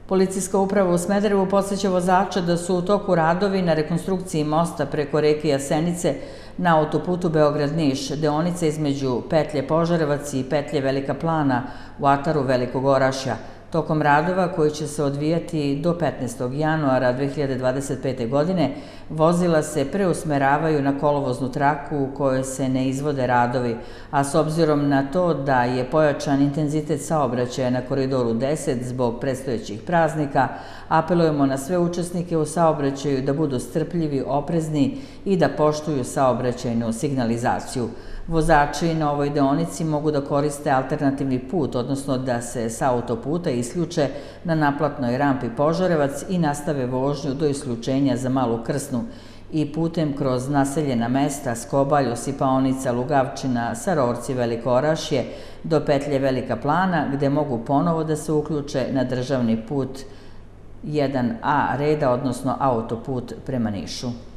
Policijska uprava u Smederevu podseća vozača da su u toku radovi na rekonstrukciji mosta preko reke Jasenice na autoputu Beograd-Niš, deonica između petlje Požarevac i petlje Velika Plana u ataru Velikog Orašja. Tokom radova, koji će se odvijati do 15. januara 2025. godine, vozila se preusmeravaju na kolovoznu traku u kojoj se ne izvode radovi, a s obzirom na to da je pojačan intenzitet saobraćaja na Koridoru 10 zbog predstojećih praznika, apelujemo na sve učesnike u saobraćaju da budu strpljivi, oprezni i da poštuju saobraćajnu signalizaciju. Vozači na ovoj deonici mogu da koriste alternativni put, odnosno da se sa autoputa isključe na naplatnoj rampi Požarevac i nastave vožnju do isključenja za Malu Krsnu i putem kroz naseljena mesta Skobalj, Osipaonica, Lugavčina, Sarorci, Veliko Orašje do petlje Velika Plana, gde mogu ponovo da se uključe na državni put 1A reda, odnosno autoput prema Nišu.